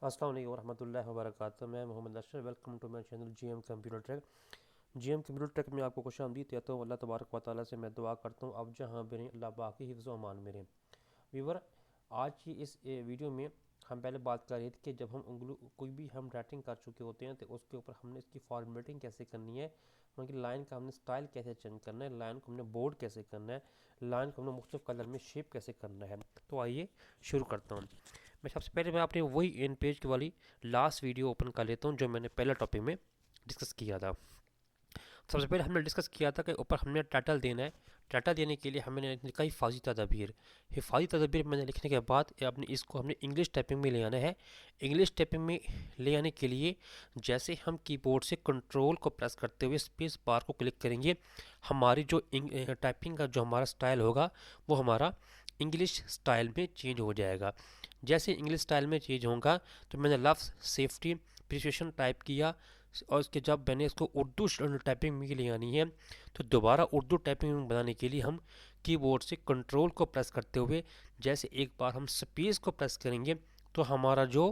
अस्सलाम वालेकुम रहमतुल्लाहि व बरकातुहू। मैं Mohammad Ashraf. Welcome to my channel GM computer track. GM computer track में आपको खुशामदीद कहता हूँ। अल्लाह तबारक व तआला से मैं दुआ करता हूँ आप जहाँ भी रहें अल्लाह बाकी हिफ्ज़ व अमान में रहें। व्यूवर, आज की इस वीडियो में हम पहले बात कर रहे थे कि जब हम कोई भी हम राइटिंग कर चुके होते हैं तो उसके ऊपर हमने इसकी फॉर्मेटिंग कैसे करनी है, उनकी लाइन का हमने स्टाइल कैसे चेंज करना है, लाइन को हमने बोर्ड कैसे करना है, लाइन को हमने मुख्तलिफ कलर में शेप कैसे करना है। तो आइए शुरू करता हूँ। मैं सबसे पहले मैं अपने वही इन पेज की वाली लास्ट वीडियो ओपन कर लेता हूँ जो मैंने पहले टॉपिक में डिस्कस किया था। सबसे पहले हमने डिस्कस किया था कि ऊपर हमने टाइटल देना है। टाइटल देने के लिए हमने लिखा हिफाजी तदबीर। हिफाजी तदबीर मैंने लिखने के बाद अपने इसको हमने इंग्लिश टाइपिंग में ले आना है। इंग्लिश टाइपिंग में ले आने के लिए जैसे हम कीबोर्ड से कंट्रोल को प्रेस करते हुए स्पेस बार को क्लिक करेंगे, हमारी जो टाइपिंग का जो हमारा स्टाइल होगा वो हमारा इंग्लिश स्टाइल में चेंज हो जाएगा। जैसे इंग्लिश स्टाइल में चेंज होगा तो मैंने लफ्ज़ सेफ्टी प्रिसिशन टाइप किया और उसके जब मैंने इसको उर्दू टाइपिंग में ले आनी है तो दोबारा उर्दू टाइपिंग बनाने के लिए हम कीबोर्ड से कंट्रोल को प्रेस करते हुए जैसे एक बार हम स्पेस को प्रेस करेंगे तो हमारा जो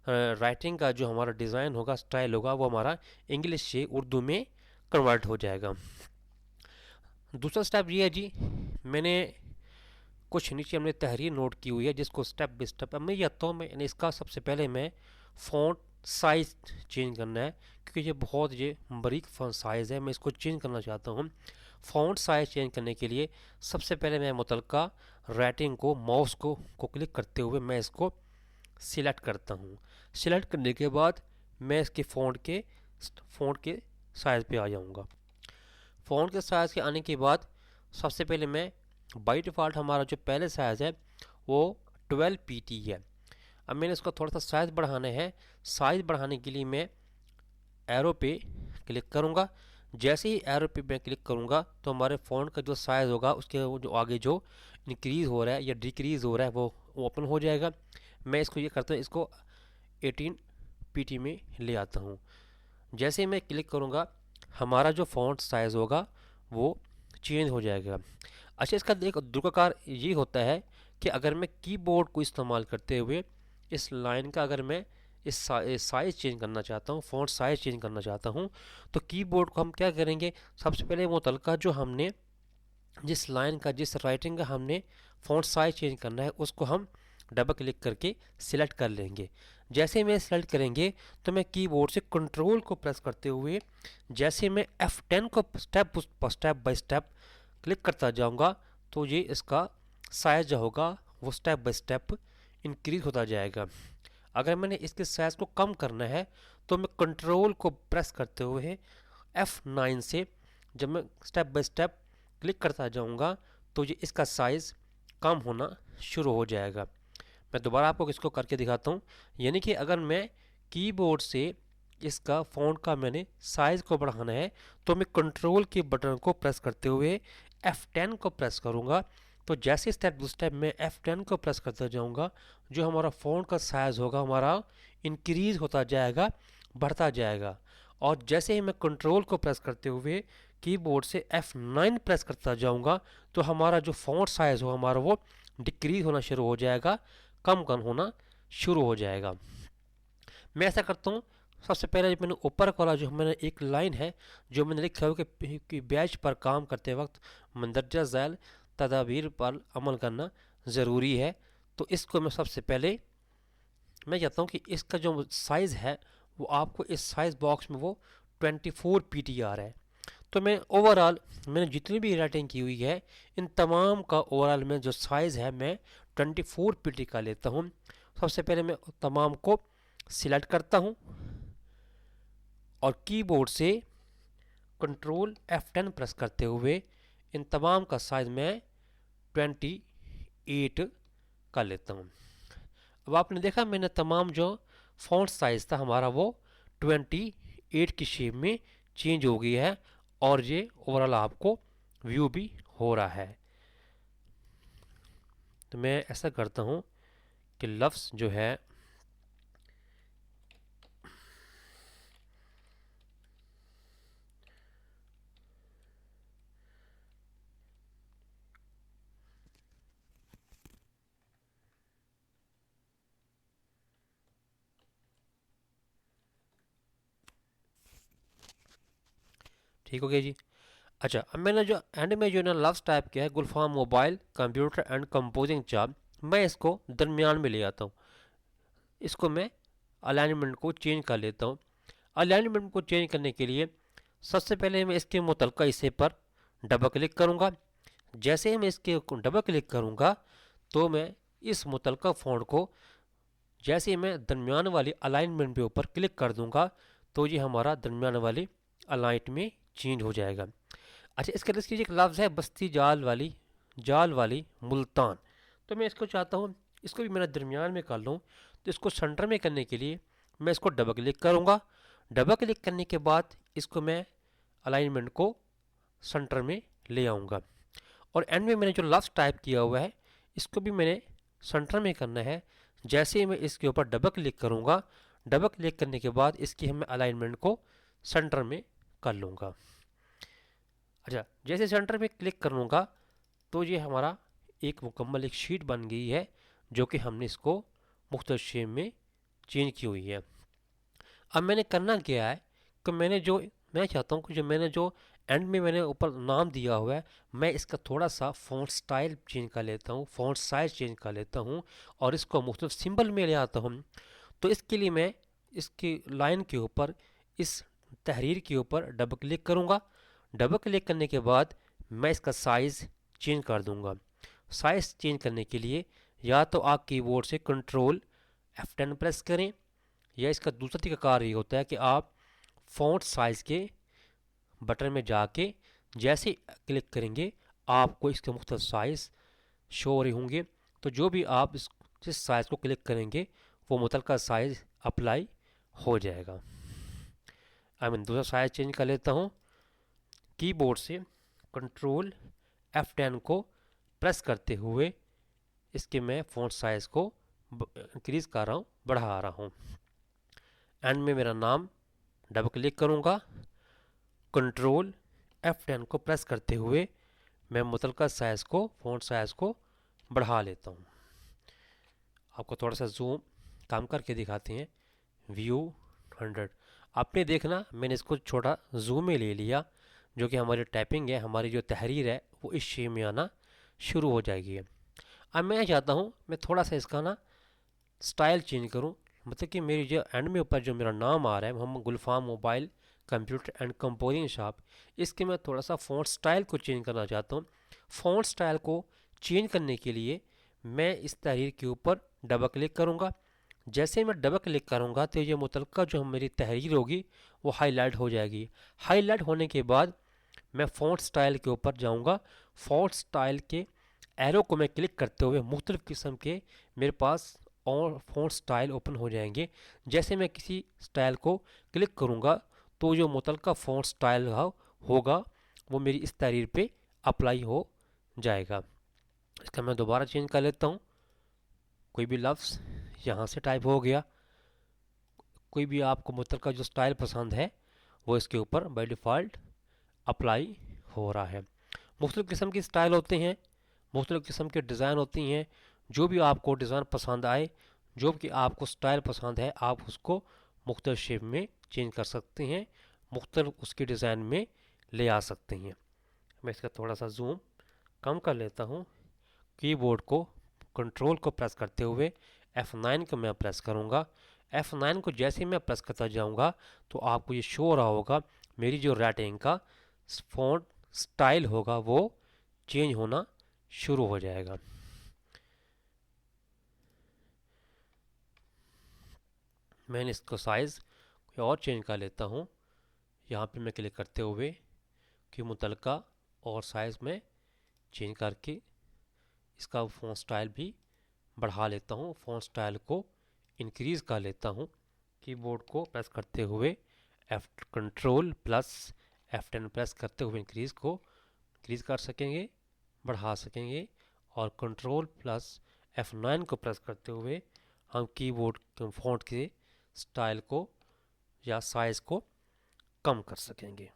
राइटिंग का जो हमारा डिज़ाइन होगा, स्टाइल होगा, वो हमारा इंग्लिश से उर्दू में कन्वर्ट हो जाएगा। दूसरा स्टेप ये है जी, मैंने कुछ नीचे हमने तहरीर नोट की हुई है जिसको स्टेप बाई स्टेप अब मैं कहता हूँ। मैं इसका सबसे पहले मैं फ़ॉन्ट साइज़ चेंज करना है क्योंकि ये बहुत बारीक साइज़ है, मैं इसको चेंज करना चाहता हूँ। फ़ॉन्ट साइज़ चेंज करने के लिए सबसे पहले मैं मुतलका राइटिंग को माउस को क्लिक करते हुए मैं इसको सिलेक्ट करता हूँ। सिलेक्ट करने के बाद मैं इसके फ़ॉन्ट के साइज़ पे आ जाऊँगा। फ़ॉन्ट के साइज़ के आने के बाद सबसे पहले मैं बाई डिफ़ॉल्ट हमारा जो पहले साइज़ है वो 12 पीटी है। अब मैंने इसको थोड़ा सा साइज़ बढ़ाना है। साइज़ बढ़ाने के लिए मैं एरो पे क्लिक करूँगा। जैसे ही एरो पे मैं क्लिक करूँगा तो हमारे फ़ॉन्ट का जो साइज़ होगा उसके वो जो आगे जो इंक्रीज़ हो रहा है या डिक्रीज़ हो रहा है वो ओपन हो जाएगा। मैं इसको ये करता हूँ, इसको 18 पीटी में ले आता हूँ। जैसे ही मैं क्लिक करूँगा हमारा जो फ़ॉन्ट साइज़ होगा वो चेंज हो जाएगा। अच्छा, इसका एक दुर्गाकार ये होता है कि अगर मैं कीबोर्ड को इस्तेमाल करते हुए इस लाइन का अगर मैं इस साइज़ चेंज करना चाहता हूँ, फ़ॉन्ट साइज़ चेंज करना चाहता हूँ, तो कीबोर्ड को हम क्या करेंगे, सबसे पहले मुतलका जो हमने जिस लाइन का जिस राइटिंग का हमने फ़ॉन्ट साइज़ चेंज करना है उसको हम डबल क्लिक करके सिलेक्ट कर लेंगे। जैसे मैं सिलेक्ट करेंगे तो मैं कीबोर्ड से कंट्रोल को प्रेस करते हुए जैसे मैं F10 को स्टेप बाय स्टेप क्लिक करता जाऊंगा तो ये इसका साइज़ जो होगा वो स्टेप बाय स्टेप इंक्रीज होता जाएगा। अगर मैंने इसके साइज़ को कम करना है तो मैं कंट्रोल को प्रेस करते हुए F9 से जब मैं स्टेप बाय स्टेप क्लिक करता जाऊंगा तो ये इसका साइज़ कम होना शुरू हो जाएगा। मैं दोबारा आपको इसको करके दिखाता हूँ। यानी कि अगर मैं कीबोर्ड से इसका फ़ॉन्ट का मैंने साइज़ को बढ़ाना है तो मैं कंट्रोल के बटन को प्रेस करते हुए F10 को प्रेस करूँगा तो जैसे स्टेप टू स्टेप मैं F10 को प्रेस करता जाऊँगा जो हमारा फ़ॉन्ट का साइज़ होगा हमारा इंक्रीज़ होता जाएगा, बढ़ता जाएगा। और जैसे ही मैं कंट्रोल को प्रेस करते हुए कीबोर्ड से F9 प्रेस करता जाऊँगा तो हमारा जो फ़ॉन्ट साइज़ हो हमारा वो डिक्रीज़ होना शुरू हो जाएगा, कम होना शुरू हो जाएगा। मैं ऐसा करता हूँ, सबसे पहले मैंने ऊपर वाला जो मैंने एक लाइन है जो मैंने लिखा है कि बैच पर काम करते वक्त मंदरजा झैल तदाबीर पर अमल करना ज़रूरी है। तो इसको मैं सबसे पहले मैं कहता हूँ कि इसका जो साइज़ है वो आपको इस साइज़ बॉक्स में वो 24 पीटी आ रहा है। तो मैं ओवरऑल मैंने जितनी भी राइटिंग की हुई है इन तमाम का ओवरऑल में जो साइज़ है मैं 24 पीटी का लेता हूँ। सबसे पहले मैं तमाम को सिलेक्ट करता हूँ और कीबोर्ड से कंट्रोल F10 प्रेस करते हुए इन तमाम का साइज़ मैं 28 कर लेता हूँ। अब आपने देखा मैंने तमाम जो फ़ॉन्ट साइज़ था हमारा वो 28 की शेप में चेंज हो गई है और ये ओवरऑल आपको व्यू भी हो रहा है। तो मैं ऐसा करता हूँ कि लफ्ज़ जो है ठीक हो गया जी। अच्छा, अब मैंने जो एंड में जो ना लफ्ज़ टाइप किया है Gulfam mobile computer and composing job, मैं इसको दरमियान में ले आता हूँ। इसको मैं अलाइनमेंट को चेंज कर लेता हूँ। अलाइनमेंट को चेंज करने के लिए सबसे पहले मैं इसके मुतलका हिस्से पर डबल क्लिक करूँगा। जैसे ही मैं इसके डबल क्लिक करूँगा तो मैं इस मुतलका फ़ॉन्ट को, जैसे ही मैं दरमियान वाली अलाइनमेंट के ऊपर क्लिक कर दूँगा तो ये हमारा दरमियान वाली अलाइट में चेंज हो जाएगा। अच्छा, इसके लिए एक लफ्ज़ है बस्ती जाल वाली मुल्तान, तो मैं इसको चाहता हूँ इसको भी मेरा दरमियान में कर लूँ। तो इसको सेंटर में करने के लिए मैं इसको डबल क्लिक करूँगा। डबल क्लिक करने के बाद इसको मैं अलाइनमेंट को सेंटर में ले आऊँगा और एंड में मैंने जो लफ्ज़ टाइप किया हुआ है इसको भी मैंने सेंटर में करना है। जैसे ही मैं इसके ऊपर डबल क्लिक करूँगा, डबल क्लिक करने के बाद इसकी मैं अलाइनमेंट को सेंटर में कर लूँगा। अच्छा, जैसे सेंटर में क्लिक करूँगा तो ये हमारा एक मुकम्मल एक शीट बन गई है जो कि हमने इसको मुख्तलिफ शेप में चेंज की हुई है। अब मैंने करना क्या है कि मैं चाहता हूँ कि जो मैंने जो एंड में मैंने ऊपर नाम दिया हुआ है, मैं इसका थोड़ा सा फ़ॉन्ट स्टाइल चेंज कर लेता हूँ, फ़ॉन्ट साइज़ चेंज कर लेता हूँ और इसको मुख्तलिफ सिंबल में ले आता हूँ। तो इसके लिए मैं इसकी लाइन के ऊपर, इस तहरीर के ऊपर डबल क्लिक करूँगा। डबल क्लिक करने के बाद मैं इसका साइज़ चेंज कर दूँगा। साइज़ चेंज करने के लिए या तो आप कीबोर्ड से कंट्रोल F10 प्रेस करें, या इसका दूसरा तरीकाकार ये होता है कि आप फ़ॉन्ट साइज़ के बटन में जाके जैसे क्लिक करेंगे आपको इसके मुख्तलिफ साइज़ शो हो रहे होंगे। तो जो भी आप जिस साइज़ को क्लिक करेंगे वो मुतलका साइज़ अप्लाई हो जाएगा। मैं दूसरा साइज़ चेंज कर लेता हूँ। कीबोर्ड से कंट्रोल F10 को प्रेस करते हुए इसके मैं फ़ॉन्ट साइज़ को इंक्रीज़ कर रहा हूँ, बढ़ा रहा हूँ। एंड में मेरा नाम डबल क्लिक करूँगा, कंट्रोल F10 को प्रेस करते हुए मैं मुतलका साइज़ को, फ़ॉन्ट साइज़ को बढ़ा लेता हूँ। आपको थोड़ा सा जूम कम करके दिखाते हैं। व्यू 100, आपने देखना मैंने इसको छोटा जूम में ले लिया, जो कि हमारी टाइपिंग है, हमारी जो तहरीर है वो इस शेप में आना शुरू हो जाएगी। अब मैं चाहता हूँ मैं थोड़ा सा इसका ना स्टाइल चेंज करूँ, मतलब कि मेरी जो एंड में ऊपर जो मेरा नाम आ रहा है Mohammad Gulfam mobile computer and composing shop, इसके मैं थोड़ा सा फ़ॉन्ट स्टाइल को चेंज करना चाहता हूँ। फ़ॉन्ट स्टाइल को चेंज करने के लिए मैं इस तहरीर के ऊपर डबल क्लिक करूँगा। जैसे मैं डबल क्लिक करूँगा तो ये मुतलका जो मेरी तहरीर होगी वो हाईलाइट हो जाएगी। हाईलाइट होने के बाद मैं फ़ॉन्ट स्टाइल के ऊपर जाऊँगा। फ़ॉन्ट स्टाइल के एरो को मैं क्लिक करते हुए मुख्तलिफ़ किस्म के मेरे पास और फ़ॉन्ट स्टाइल ओपन हो जाएंगे। जैसे मैं किसी स्टाइल को क्लिक करूँगा तो जो मुतलका फ़ॉन्ट स्टाइल होगा वो मेरी इस तहरीर पे अप्लाई हो जाएगा। इसका मैं दोबारा चेंज कर लेता हूँ। कोई भी लफ्ज़ यहाँ से टाइप हो गया, कोई भी आपको मुतलका जो स्टाइल पसंद है वो इसके ऊपर बाय डिफ़ॉल्ट अप्लाई हो रहा है। मुख्तलिफ़ किस्म की स्टाइल होते हैं, मुख्तलिफ़ किस्म के डिज़ाइन होती हैं। जो भी आपको डिज़ाइन पसंद आए, जो कि आपको स्टाइल पसंद है, आप उसको मुख्तलिफ़ शेप में चेंज कर सकते हैं, मुख्तलिफ़ उसके डिज़ाइन में ले आ सकते हैं। मैं इसका थोड़ा सा जूम कम कर लेता हूँ। कीबोर्ड को कंट्रोल को प्रेस करते हुए F9 को मैं प्रेस करूँगा। F9 को जैसे ही मैं प्रेस करता जाऊँगा तो आपको ये शो हो रहा होगा मेरी जो राइटिंग का फ़ॉन्ट स्टाइल होगा वो चेंज होना शुरू हो जाएगा। मैंने इसको साइज़ कोई और चेंज कर लेता हूँ। यहाँ पे मैं क्लिक करते हुए कि मुतलका और साइज़ में चेंज करके इसका फ़ॉन्ट स्टाइल भी बढ़ा लेता हूँ। फ़ॉन्ट स्टाइल को इंक्रीज़ कर लेता हूँ। कीबोर्ड को प्रेस करते हुए कंट्रोल प्लस F10 प्रेस करते हुए इंक्रीज़ कर सकेंगे, बढ़ा सकेंगे, और कंट्रोल प्लस F9 को प्रेस करते हुए हम कीबोर्ड के फ़ॉन्ट के स्टाइल को या साइज़ को कम कर सकेंगे।